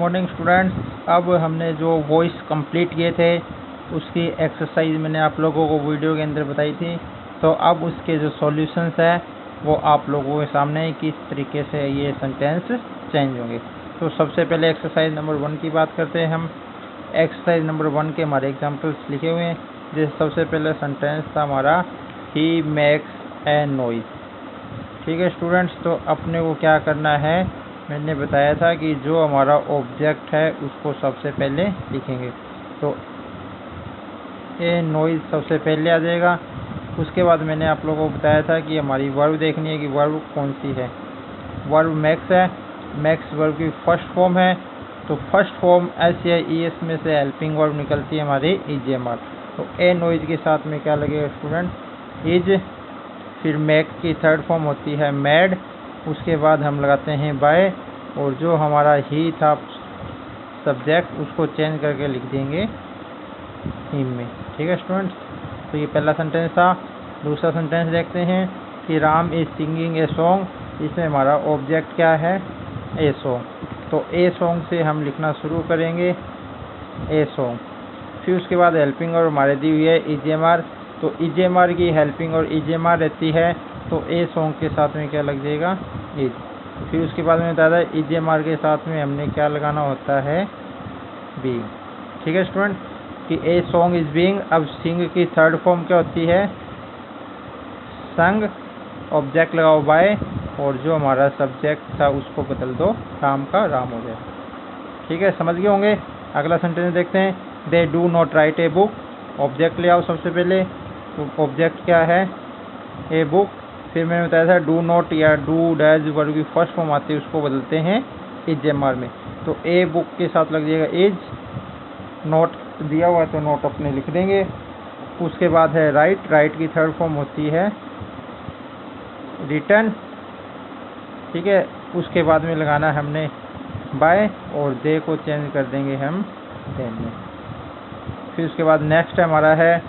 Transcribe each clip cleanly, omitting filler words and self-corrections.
Morning students. अब हमने जो वॉइस कंप्लीट किए थे उसकी एक्सरसाइज मैंने आप लोगों को वीडियो के अंदर बताई थी। तो अब उसके जो सॉल्यूशंस है वो आप लोगों के सामने किस तरीके से ये सेंटेंस चेंज होंगे। तो सबसे पहले एक्सरसाइज नंबर 1 की बात करते हैं हम। एक्सरसाइज नंबर 1 के हमारे एग्जाम्पल्स लिखे हुए हैं। जैसे सबसे पहले सेंटेंस था हमारा ही मेक्स ए नॉइज। ठीक है स्टूडेंट्स, तो अपने को क्या करना है, मैंने बताया था कि जो हमारा ऑब्जेक्ट है उसको सबसे पहले लिखेंगे। तो ए नॉइज सबसे पहले आ जाएगा। उसके बाद मैंने आप लोगों को बताया था कि हमारी वर्ब देखनी है कि वर्ब कौन सी है। वर्ब मैक्स है। मैक्स वर्ब की फर्स्ट फॉर्म है। तो फर्स्ट फॉर्म एस या ई एस में से हेल्पिंग वर्ब निकलती है हमारी ईजेएमआर। तो ए नॉइज के साथ में क्या लगेगा स्टूडेंट, इज। फिर मैक की थर्ड फॉर्म होती है मैड। उसके बाद हम लगाते हैं बाय, और जो हमारा ही था सब्जेक्ट उसको चेंज करके लिख देंगे हिम में। ठीक है स्टूडेंट्स, तो ये पहला सेंटेंस था। दूसरा सेंटेंस देखते हैं कि Ram is singing a song. इसमें हमारा ऑब्जेक्ट क्या है, ए सॉन्ग। तो ए सॉन्ग से हम लिखना शुरू करेंगे ए सॉन्ग। फिर उसके बाद हेल्पिंग और हमारे दी हुई है ईजेएमआर। तो ईजेएमआर की हेल्पिंग और ईजेएमआर रहती है, तो ए सॉन्ग के साथ में क्या लग जाएगा, इज। फिर उसके बाद में बताया था ईजेएमआर के साथ में हमने क्या लगाना होता है, बीइंग। ठीक है स्टूडेंट, कि ए सॉन्ग इज बीइंग। अब सिंग की थर्ड फॉर्म क्या होती है, संग। ऑब्जेक्ट लगाओ बाय, और जो हमारा सब्जेक्ट था उसको बदल दो राम का राम हो जाए। ठीक है, समझ गए होंगे। अगला सेंटेंस देखते हैं, they do not right a book. Object ले आओ सबसे पहले। तो ऑब्जेक्ट क्या है, ए बुक। फिर मैंने बताया था डू नॉट या डू डैज वर्ब की फर्स्ट फॉर्म आती है उसको बदलते हैं ईजेएमआर में। तो ए बुक के साथ लग जाएगा इज। नोट दिया हुआ है तो नोट अपने लिख देंगे। उसके बाद है राइट। राइट की थर्ड फॉर्म होती है रिटर्न। ठीक है, उसके बाद में लगाना हमने बाय, और दे को चेंज कर देंगे हम देन में। फिर उसके बाद नेक्स्ट हमारा है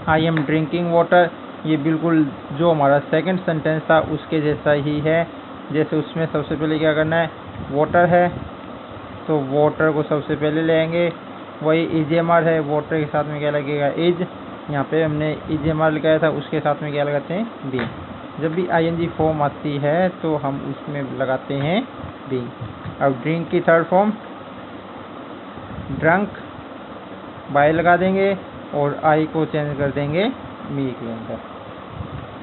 आई एम ड्रिंकिंग वाटर। ये बिल्कुल जो हमारा सेकंड सेंटेंस था उसके जैसा ही है। जैसे उसमें सबसे पहले क्या करना है, वाटर है तो वाटर को सबसे पहले लेंगे। वही ईजेएमआर है, वाटर के साथ में क्या लगेगा, इज। यहाँ पे हमने ईजेएमआर लगाया था, उसके साथ में क्या लगाते हैं, बी। जब भी आईएनजी फॉर्म आती है तो हम उसमें लगाते हैं बी। अब ड्रिंक की थर्ड फॉर्म ड्रंक, बाय लगा देंगे और आई को चेंज कर देंगे मी के अंदर।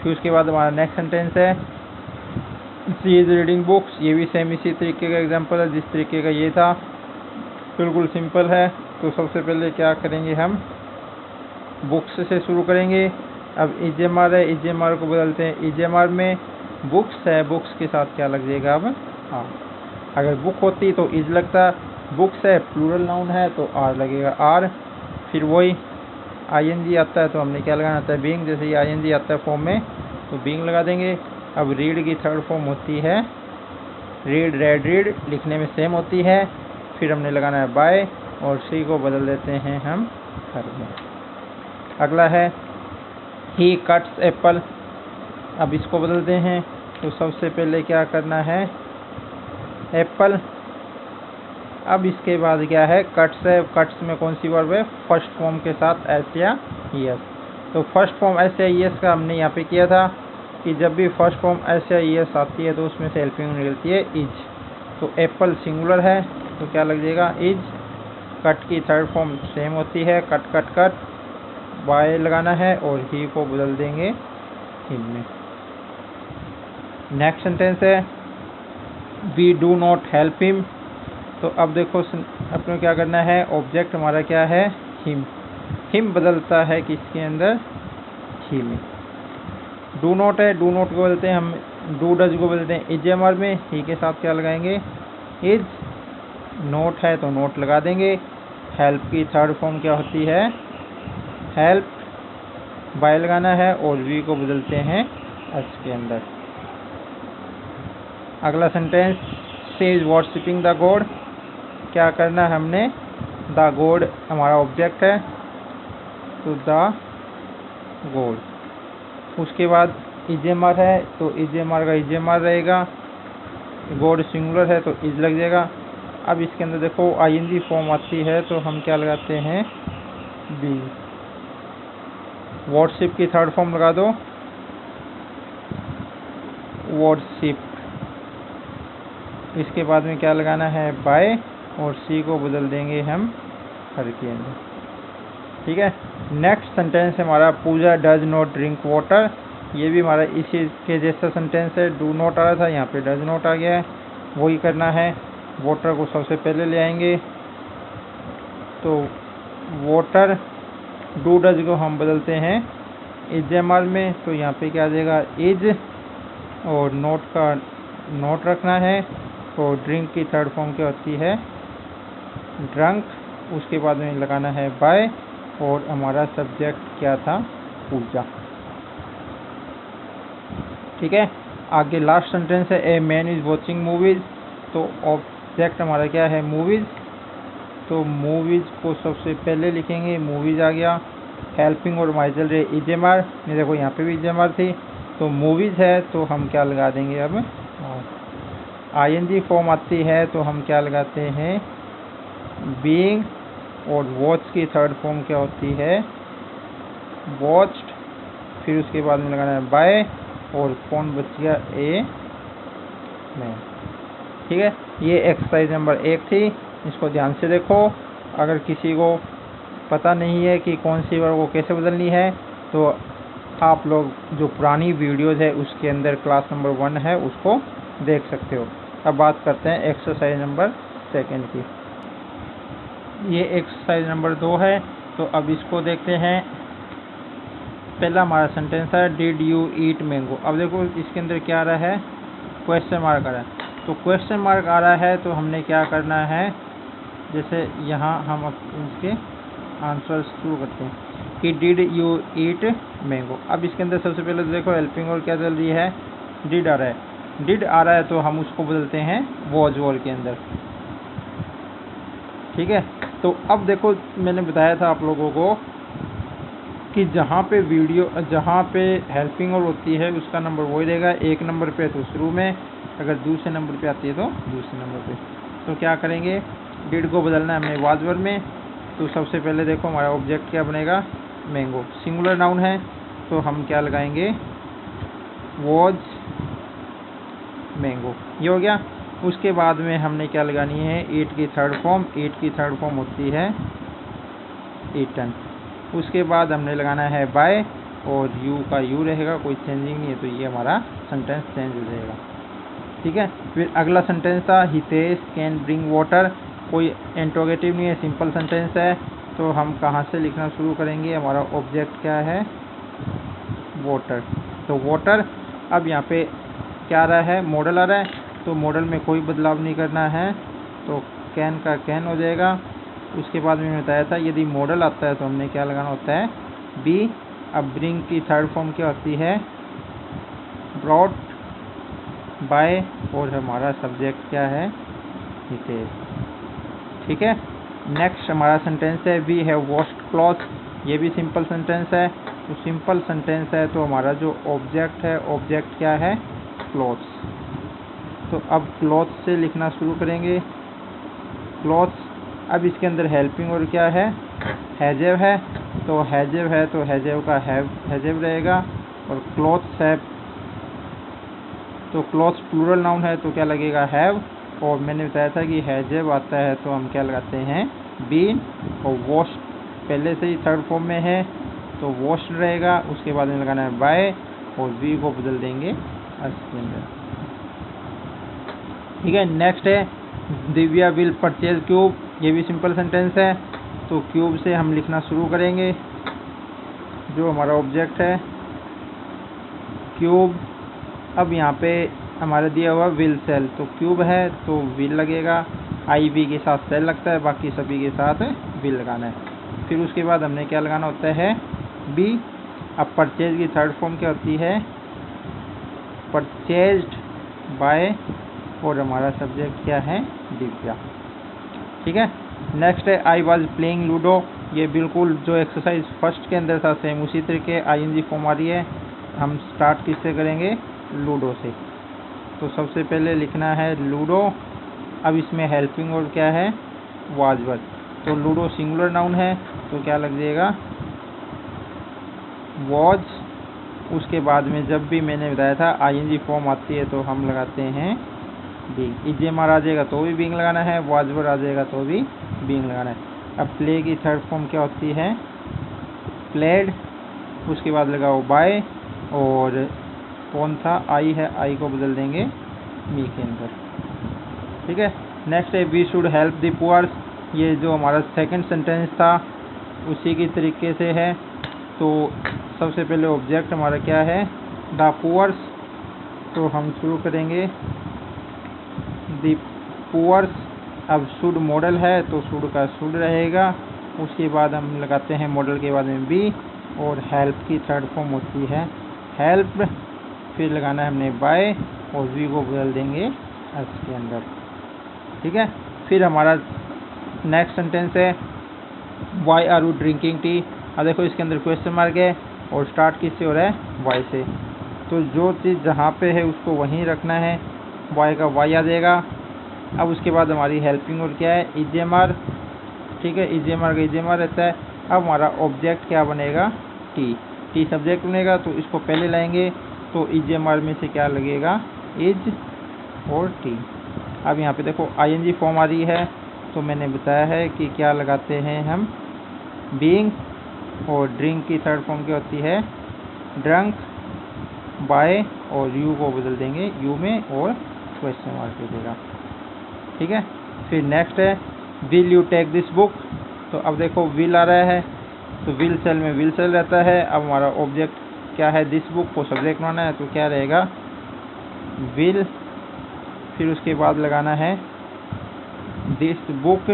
फिर उसके बाद हमारा नेक्स्ट सेंटेंस है शी इज रीडिंग बुक्स। ये भी सेम इसी तरीके का एग्जांपल है जिस तरीके का ये था, बिल्कुल सिंपल है। तो सबसे पहले क्या करेंगे, हम बुक्स से शुरू करेंगे। अब ईजेएमआर है, ईजेएमआर को बदलते हैं ईजेएमआर में। बुक्स है, बुक्स के साथ क्या लग जाएगा अब, हाँ। अगर बुक होती तो इज लगता, बुक्स है प्लूरल नाउन है तो आर लगेगा, आर। फिर वही आईएनजी आता है तो हमने क्या लगाना होता है, बीइंग। जैसे ये आईएनजी आता है फॉर्म में तो बीइंग लगा देंगे। अब रीड की थर्ड फॉर्म होती है रीड, रेड रीड, लिखने में सेम होती है। फिर हमने लगाना है बाय, और सी को बदल देते हैं हम हर में। अगला है ही कट्स एप्पल। अब इसको बदलते हैं। तो सबसे पहले क्या करना है, एप्पल। अब इसके बाद क्या है, कट्स है। कट्स में कौन सी वर्ब है, फर्स्ट फॉर्म के साथ एस या ईएस। तो फर्स्ट फॉर्म एस या ईएस का हमने यहाँ पे किया था कि जब भी फर्स्ट फॉर्म एस या ईएस आती है तो उसमें से हेल्पिंग निकलती है इज। तो एप्पल सिंगुलर है तो क्या लग जाएगा, इज। कट की थर्ड फॉर्म सेम होती है, कट कट कट, बाय लगाना है और ही को बदल देंगे हिम में। नेक्स्ट सेंटेंस है we do not help him. तो अब देखो अपने क्या करना है, ऑब्जेक्ट हमारा क्या है, हिम। हिम बदलता है किसके अंदर, ही में। डू नॉट है, डू नॉट को बदलते हैं हम डू डज को बदलते हैं ईजेएमआर में। ही के साथ क्या लगाएंगे, इज। नोट है तो नोट लगा देंगे। हेल्प की थर्ड फॉर्म क्या होती है, हेल्प, बाय लगाना है और वी को बदलते हैं एस के अंदर। अगला sentence she is worshipping the God. क्या करना है हमने, द गॉड हमारा ऑब्जेक्ट है तो द गॉड। उसके बाद ईजेएमआर है तो ईजेएमआर का ईजेएमआर रहेगा। गॉड सिंगुलर है तो इज लग जाएगा। अब इसके अंदर देखो आईएनजी फॉर्म आती है तो हम क्या लगाते हैं, बी। वर्शिप की थर्ड फॉर्म लगा दो, वर्शिप। इसके बाद में क्या लगाना है, बाय, और सी को बदल देंगे हम हर के अंदर। ठीक है। नेक्स्ट सेंटेंस है हमारा, पूजा डज नॉट ड्रिंक वाटर। ये भी हमारा इसी के जैसा सेंटेंस है, डू नॉट आ रहा था, यहाँ पे डज नॉट आ गया है। वही करना है, वाटर को सबसे पहले ले आएंगे, तो वाटर डू डज को हम बदलते हैं इज एम में, तो यहाँ पे क्या आ जाएगा, इज, और नोट का नोट रखना है। तो ड्रिंक की थर्ड फॉर्म क्या होती है, ड्रंक। उसके बाद में लगाना है बाय, और हमारा सब्जेक्ट क्या था, पूजा। ठीक है। आगे लास्ट सेंटेंस है, a man is watching movies. तो ऑब्जेक्ट हमारा क्या है, मूवीज। तो मूवीज को सबसे पहले लिखेंगे, मूवीज आ गया। हेल्पिंग और माइजल रे इजेमार, नहीं देखो यहाँ पे भी इजेमार थी, तो मूवीज है तो हम क्या लगा देंगे अब, आईएनजी फॉर्म आती है तो हम क्या लगाते हैं, बीइंग। और वॉच की थर्ड फॉर्म क्या होती है, वॉच्ड। फिर उसके बाद में लगाना है बाय, और कौन बच गया, ए मैन। ठीक है। ये एक्सरसाइज नंबर 1 थी, इसको ध्यान से देखो। अगर किसी को पता नहीं है कि कौन सी वर्ड को कैसे बदलनी है, तो आप लोग जो पुरानी वीडियोज़ है उसके अंदर क्लास नंबर 1 है, उसको देख सकते हो। अब बात करते हैं एक्सरसाइज नंबर 2 की। ये एक्सरसाइज नंबर 2 है, तो अब इसको देखते हैं। पहला हमारा सेंटेंस है, डिड यू ईट मैंगो। अब देखो इसके अंदर क्या आ रहा है, क्वेश्चन मार्क आ रहा है। तो क्वेश्चन मार्क आ रहा है तो हमने क्या करना है, जैसे यहाँ हम इसके आंसर शुरू करते हैं कि डिड यू ईट मैंगो। अब इसके अंदर सबसे पहले तो देखो हेल्पिंग और क्या चल रही है, डिड आ रहा है। डिड आ रहा है तो हम उसको बदलते हैं वॉज वॉल के अंदर। ठीक है। तो अब देखो मैंने बताया था आप लोगों को कि जहाँ पे हेल्पिंग और होती है उसका नंबर वही देगा। 1 नंबर पे तो शुरू में, अगर दूसरे नंबर पे आती है तो दूसरे नंबर पे। तो क्या करेंगे, डिड को बदलना है हमें वाज वर्ब में। तो सबसे पहले देखो हमारा ऑब्जेक्ट क्या बनेगा, मैंगो। सिंगुलर नाउन है तो हम क्या लगाएंगे, वॉज मैंगो। ये हो गया। उसके बाद में हमने क्या लगानी है, ईट की थर्ड फॉर्म। ईट की थर्ड फॉर्म होती है ईटन। उसके बाद हमने लगाना है बाय, और यू का यू रहेगा, कोई चेंजिंग नहीं है, तो ये हमारा सेंटेंस चेंज हो जाएगा। ठीक है। फिर अगला सेंटेंस था, हितेश कैन ब्रिंग वाटर। कोई इंट्रोगेटिव नहीं है, सिंपल सेंटेंस है। तो हम कहाँ से लिखना शुरू करेंगे, हमारा ऑब्जेक्ट क्या है, वाटर। तो वाटर। अब यहाँ पे क्या आ रहा है, मॉडल आ रहा है, तो मॉडल में कोई बदलाव नहीं करना है, तो कैन का कैन हो जाएगा। उसके बाद मैंने बताया था यदि मॉडल आता है तो हमने क्या लगाना होता है, बी। अब ब्रिंग की थर्ड फॉर्म क्या होती है, ब्रॉट बाय, और हमारा सब्जेक्ट क्या है, हितेश। ठीक है। नेक्स्ट हमारा सेंटेंस है, वी हैव वॉश्ड क्लॉथ। ये भी सिंपल सेंटेंस है। तो सिंपल सेंटेंस है तो हमारा जो ऑब्जेक्ट है, ऑब्जेक्ट क्या है, क्लॉथ्स। तो अब क्लॉथ से लिखना शुरू करेंगे, क्लॉथ्स। अब इसके अंदर हेल्पिंग और क्या है, हैजेव है। तो हैजेव है तो हैजेव का हैजेव रहेगा। और क्लॉथ्स है तो क्लॉथ्स प्लूरल नाउन है तो क्या लगेगा, हैव। और मैंने बताया था कि हैजेव आता है तो हम क्या लगाते हैं, बीन। और वॉश पहले से ही थर्ड फॉर्म में है तो वॉश्ड रहेगा। उसके बाद में लगाना है बाय, और वी को बदल देंगे एस के अंदर। ठीक है। नेक्स्ट है, दिव्या विल परचेज क्यूब। ये भी सिंपल सेंटेंस है। तो क्यूब से हम लिखना शुरू करेंगे, जो हमारा ऑब्जेक्ट है, क्यूब। अब यहाँ पे हमारा दिया हुआ विल सेल, तो क्यूब है तो विल लगेगा। आई वी के साथ सेल लगता है, बाकी सभी के साथ विल लगाना है। फिर उसके बाद हमने क्या लगाना होता है, बी। अब परचेज की थर्ड फॉर्म क्या होती है, परचेज्ड बाय, और हमारा सब्जेक्ट क्या है, दिव्या। ठीक है। नेक्स्ट है, आई वॉज प्लेइंग लूडो। ये बिल्कुल जो एक्सरसाइज फर्स्ट के अंदर था सेम उसी तरीके आईएनजी फॉर्म आ रही है। हम स्टार्ट किससे करेंगे, लूडो से। तो सबसे पहले लिखना है लूडो, अब इसमें हेल्पिंग वर्ब क्या है, वाज वर्ब। तो लूडो सिंगुलर नाउन है तो क्या लग जाएगा, वॉज। उसके बाद में जब भी मैंने बताया था आईएनजी फॉर्म आती है तो हम लगाते हैं बीइंग। इजेमआर आ जाएगा तो भी बीइंग लगाना है, वॉज वर्ब आ जाएगा तो भी बीइंग लगाना है। अब प्ले की थर्ड फॉर्म क्या होती है, प्लेड। उसके बाद लगाओ बाय, और कौन था, आई है, आई को बदल देंगे मी के अंदर। ठीक है। नेक्स्ट है we should help the poors. ये जो हमारा सेकंड सेंटेंस था उसी की तरीके से है। तो सबसे पहले ऑब्जेक्ट हमारा क्या है, द पुअर्स। तो हम शुरू करेंगे द पुअर्स। अब शुड मॉडल है तो शुड का शुड रहेगा। उसके बाद हम लगाते हैं मॉडल के बाद में बी, और हेल्प की थर्ड फॉर्म होती है हेल्प। फिर लगाना है हमने बाय, और वी को बदल देंगे एस के अंदर। ठीक है। फिर हमारा नेक्स्ट सेंटेंस है why are you drinking tea. अब देखो इसके अंदर क्वेश्चन मार्क है और स्टार्ट किससे हो रहा है, वाई से। तो जो चीज़ जहाँ पे है उसको वहीं रखना है, वाई का वाई आ जाएगा। अब उसके बाद हमारी हेल्पिंग और क्या है, इजेमआर। ठीक है, इजेमआर का इजेमआर रहता है। अब हमारा ऑब्जेक्ट क्या बनेगा, टी। टी सब्जेक्ट बनेगा तो इसको पहले लाएंगे, तो इजेमआर में से क्या लगेगा, इज और टी। अब यहाँ पे देखो आईएनजी फॉर्म आ रही है, तो मैंने बताया है कि क्या लगाते हैं हम, बीइंग। और ड्रिंक की थर्ड फॉर्म क्या होती है, ड्रंक। बाय और यू को बदल देंगे यू में, और क्वेश्चन मार्क दे देगा। ठीक है। फिर नेक्स्ट है will you take this book. तो अब देखो विल आ रहा है, तो विल सेल में विल सेल रहता है। अब हमारा ऑब्जेक्ट क्या है, दिस बुक को सब्जेक्ट बनाना है, तो क्या रहेगा, विल। फिर उसके बाद लगाना है दिस बुक।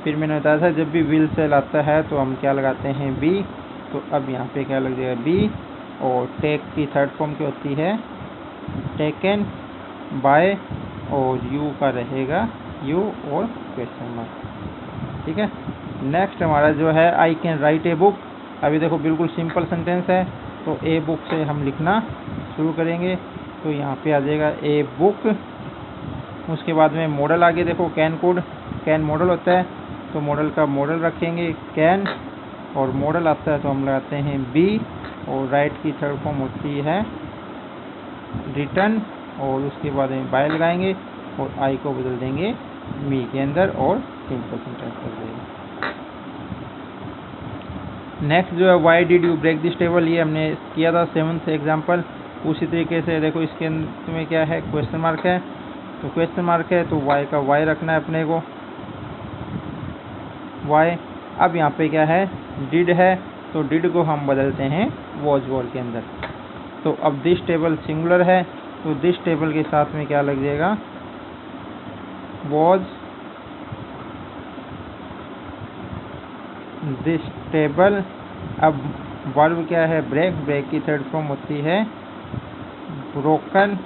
फिर मैंने बताया था जब भी विल सेल आता है तो हम क्या लगाते हैं, बी। तो अब यहाँ पे क्या लग जाएगा, बी। और टेक की थर्ड फॉर्म क्या होती है, टेकन। बाय और यू का रहेगा यू, और क्वेश्चन मार्क। ठीक है। नेक्स्ट हमारा जो है I can write a book. अभी देखो बिल्कुल सिंपल सेंटेंस है, तो ए बुक से हम लिखना शुरू करेंगे। तो यहाँ पे आ जाएगा ए बुक। उसके बाद में मॉडल आगे देखो कैन कोड, कैन मॉडल होता है तो मॉडल का मॉडल रखेंगे कैन, और मॉडल आता है तो हम लगाते हैं बी। और राइट की थर्ड फॉर्म होती है रिटर्न, और उसके बाद में बाय लगाएंगे और आई को बदल देंगे मी के अंदर, और सिंपल सेंटेंस कर देंगे। नेक्स्ट जो है why did you break this table, ये हमने किया था 7th एग्जाम्पल। उसी तरीके से देखो इसके अंदर में क्या है, क्वेश्चन मार्क है, तो क्वेश्चन मार्क है तो वाई का वाई रखना है अपने को, वाई। अब यहाँ पे क्या है, डिड है, तो डिड को हम बदलते हैं वॉज वर्ब के अंदर। तो अब दिस टेबल सिंगुलर है, तो दिस टेबल के साथ में क्या लग जाएगा, वॉज दिस टेबल। अब वर्ब क्या है, ब्रेक। ब्रेक की थर्ड फॉर्म होती है ब्रोकन,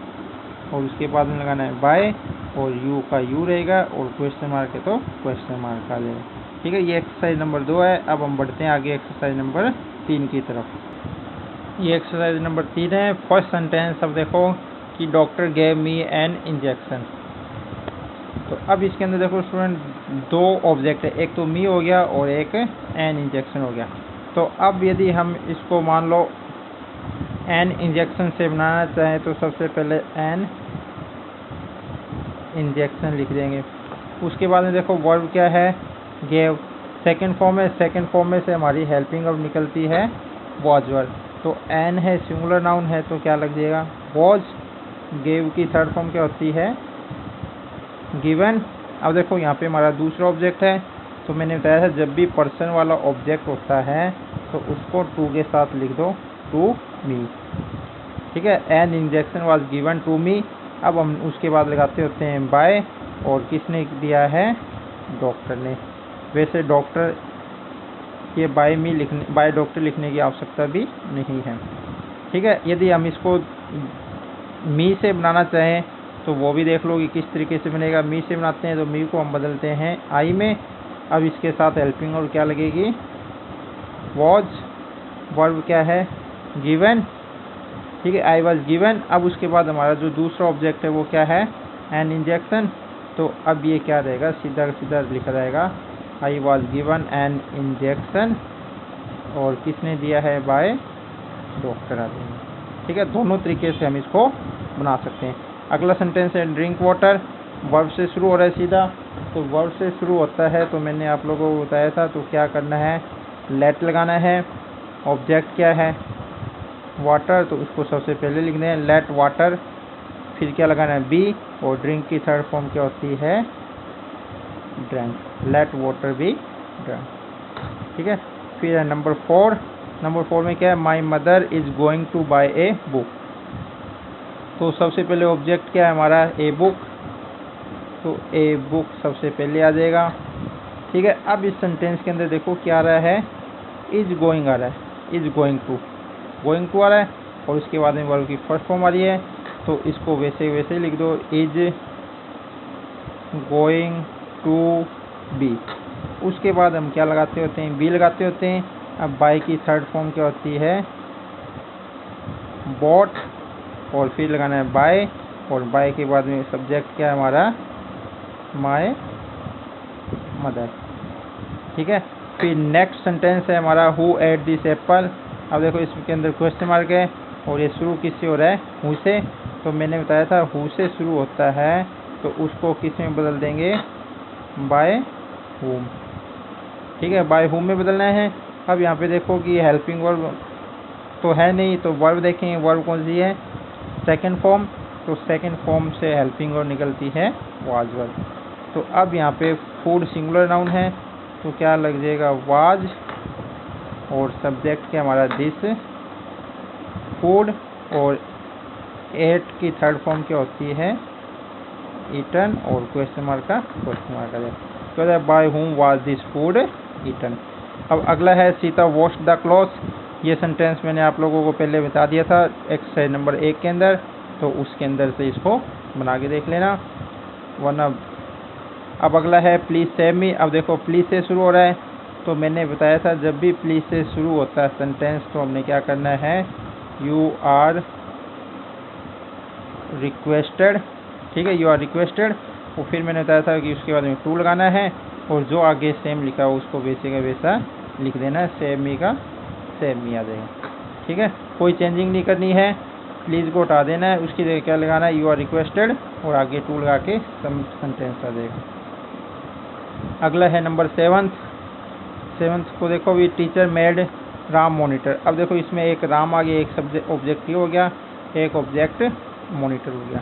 और उसके बाद में लगाना है बाय, और यू का यू रहेगा, और क्वेश्चन मार्क है तो क्वेश्चन मार्क आ जाएगा। ठीक है, ये एक्सरसाइज नंबर 2 है। अब हम बढ़ते हैं आगे एक्सरसाइज नंबर 3 की तरफ। ये एक्सरसाइज नंबर 3 है। फर्स्ट सेंटेंस अब देखो कि doctor gave me an injection. तो अब इसके अंदर देखो स्टूडेंट, 2 ऑब्जेक्ट है, एक तो मी हो गया और एक एन इंजेक्शन हो गया। तो अब यदि हम इसको मान लो एन इंजेक्शन से बनाना चाहें तो सबसे पहले एन इंजेक्शन लिख देंगे। उसके बाद में देखो वर्ब क्या है, गेव। सेकंड फॉर्म है, सेकंड फॉर्म में से हमारी हेल्पिंग वर्ब निकलती है वॉज वर्ब। तो एन है, सिंगुलर नाउन है, तो क्या लग जाएगा, वॉज। गेव की थर्ड फॉर्म क्या होती है, गिवन। अब देखो यहाँ पे हमारा दूसरा ऑब्जेक्ट है, तो मैंने बताया था जब भी पर्सन वाला ऑब्जेक्ट होता है तो उसको टू के साथ लिख दो, टू मी। ठीक है, an injection was given to me. अब हम उसके बाद लगाते होते हैं बाय, और किसने दिया है, डॉक्टर ने। वैसे डॉक्टर ये बाय मी लिखने, बाय डॉक्टर लिखने की आवश्यकता भी नहीं है। ठीक है, यदि हम इसको मी से बनाना चाहें तो वो भी देख लो कि किस तरीके से बनेगा। मी से बनाते हैं तो मी को हम बदलते हैं आई में। अब इसके साथ हेल्पिंग और क्या लगेगी, वॉज। वर्ब क्या है, गिवन। ठीक है, आई वॉज गिवन। अब उसके बाद हमारा जो दूसरा ऑब्जेक्ट है वो क्या है, एन इंजेक्शन। तो अब ये क्या रहेगा, सीधा सीधा लिखा रहेगा I was given an injection, और किसने दिया है, बाय डॉक्टर आ जाएगा। ठीक है, दोनों तरीके से हम इसको बना सकते हैं। अगला सेंटेंस है ड्रिंक वाटर, वर्ब से शुरू हो रहा है सीधा, तो वर्ब से शुरू होता है तो मैंने आप लोगों को बताया था, तो क्या करना है, लेट लगाना है। ऑब्जेक्ट क्या है, वाटर, तो उसको सबसे पहले लिखना है लेट वाटर, फिर क्या लगाना है, बी, और ड्रिंक की थर्ड फॉर्म क्या होती है, drink, let water be drink. ठीक है, फिर है नंबर 4। नंबर 4 में क्या है, my mother is going to buy a book, तो सबसे पहले ऑब्जेक्ट क्या है हमारा, ए बुक, तो ए बुक सबसे पहले आ जाएगा। ठीक है, अब इस सेंटेंस के अंदर देखो क्या आ रहा है, इज गोइंग आ रहा है, इज गोइंग टू आ रहा है, और उसके बाद में वर्ब की फर्स्ट फॉर्म आ रही है, तो इसको वैसे वैसे लिख दो, इज गोइंग टू बी। उसके बाद हम क्या लगाते होते हैं, बी लगाते होते हैं। अब बाय की थर्ड फॉर्म क्या होती है, बॉट, और फिर लगाना है बाय, और बाय के बाद में सब्जेक्ट क्या है हमारा, माय मदर। ठीक है, फिर नेक्स्ट सेंटेंस है हमारा हु एट दिस एप्पल। अब देखो इसके अंदर क्वेश्चन मार्क है, और ये शुरू किससे हो रहा है, हु से, तो मैंने बताया था हु से शुरू होता है तो उसको किस में बदल देंगे, बाय हुम। ठीक है, बाय हुम में बदलना है। अब यहाँ पे देखो कि हेल्पिंग वर्ब तो है नहीं, तो वर्ब देखेंगे, वर्ब कौन सी है, सेकंड फॉर्म, तो सेकंड फॉर्म से हेल्पिंग वर्ब निकलती है वाज वर्ब। तो अब यहाँ पे फूड सिंगुलर नाउन है, तो क्या लग जाएगा, वाज, और सब्जेक्ट क्या हमारा, दिस फूड, और एट की थर्ड फॉर्म क्या होती है, ईटन, और क्वेश्चन मार्क का क्वेश्चन मार्क आ जाए, तो by whom was this food eaten. अब अगला है सीता वॉश द क्लॉथ। ये सेंटेंस मैंने आप लोगों को पहले बता दिया था एक्सरसाइज नंबर 1 के अंदर, तो उसके अंदर से इसको बना के देख लेना, वरना। अब अगला है प्लीज़ सेव मी। अब देखो प्लीज़ से शुरू हो रहा है, तो मैंने बताया था जब भी प्लीज़ से शुरू होता है सेंटेंस, तो हमने क्या करना है, यू आर रिक्वेस्टेड। ठीक है, यू आर रिक्वेस्टेड, और फिर मैंने बताया था कि उसके बाद में टू लगाना है, और जो आगे सेम लिखा हो उसको वैसे का वैसा लिख देना है, सेव मी का सेव मी आ जाएगा। ठीक है, कोई चेंजिंग नहीं करनी है, प्लीज़ को हटा देना है, उसकी जगह क्या लगाना है, यू आर रिक्वेस्टेड, और आगे टू लगा के सेंटेंस आ जाएगा। अगला है नंबर 7 को देखो भी, टीचर मेड राम मॉनिटर। अब देखो इसमें एक राम आ गया, एक सब्जेक्ट ऑब्जेक्ट हो गया, एक ऑब्जेक्ट मॉनिटर हो गया।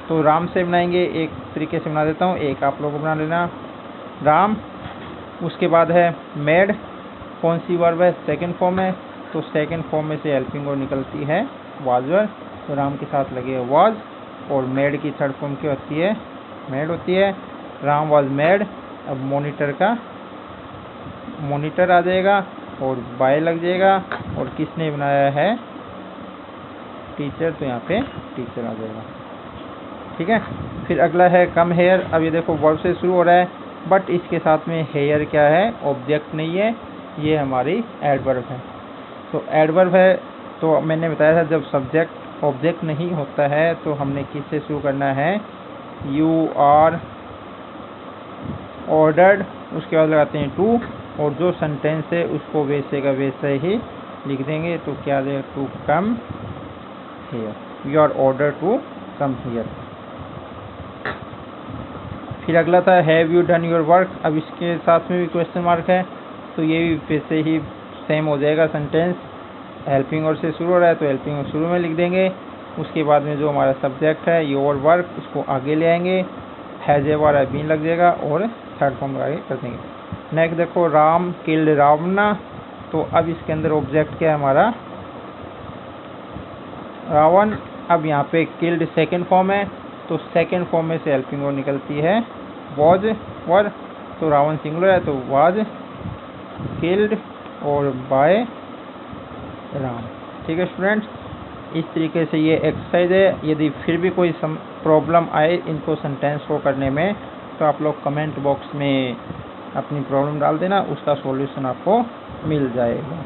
तो राम से बनाएंगे, एक तरीके से बना देता हूँ, एक आप लोगों को बना लेना, राम। उसके बाद है मेड, कौन सी वर्ब है, सेकंड फॉर्म है, तो सेकंड फॉर्म में से हेल्पिंग वर्ब निकलती है वाज वर्ब, तो राम के साथ लगे वाज, और मेड की थर्ड फॉर्म क्या होती है, मेड होती है, राम वाज मेड। अब मॉनिटर का मॉनिटर आ जाएगा, और बाय लग जाएगा, और किसने बनाया है, टीचर, तो यहाँ पे टीचर आ जाएगा। ठीक है, फिर अगला है कम हेयर। अब ये देखो वर्ब से शुरू हो रहा है, बट इसके साथ में हेयर क्या है, ऑब्जेक्ट नहीं है, ये हमारी एडवर्ब है। तो एडवर्ब है, तो मैंने बताया था जब सब्जेक्ट ऑब्जेक्ट नहीं होता है तो हमने किससे शुरू करना है, यू आर ऑर्डर्ड, उसके बाद लगाते हैं टू, और जो सेंटेंस है उसको वैसे का वैसे ही लिख देंगे, तो क्या देगा, to come here, you are order to come here. फिर अगला था have you done your work. अब इसके साथ में भी क्वेश्चन मार्क है, तो ये भी वैसे ही सेम हो जाएगा सेंटेंस, हेल्पिंग वर्ब से शुरू हो रहा है तो हेल्पिंग वर्ब शुरू में लिख देंगे, उसके बाद में जो हमारा सब्जेक्ट है योर वर्क उसको आगे ले आएंगे, हैज ए वाला बीन लग जाएगा, और थर्ड फॉर्म आगे कर देंगे। नेक्स्ट देखो राम किल्ड रावण, तो अब इसके अंदर ऑब्जेक्ट क्या है हमारा, रावण। अब यहाँ पे किल्ड सेकंड फॉर्म है, तो सेकंड फॉर्म में से हेल्पिंग वर्ब निकलती है वॉज वर, तो रावण सिंगुलर है तो वाज किल्ड, और बाय राम। ठीक है स्टूडेंट्स, इस तरीके से ये एक्सरसाइज है। यदि फिर भी कोई प्रॉब्लम आए इनको सेंटेंस को करने में, तो आप लोग कमेंट बॉक्स में अपनी प्रॉब्लम डाल देना, उसका सॉल्यूशन आपको मिल जाएगा।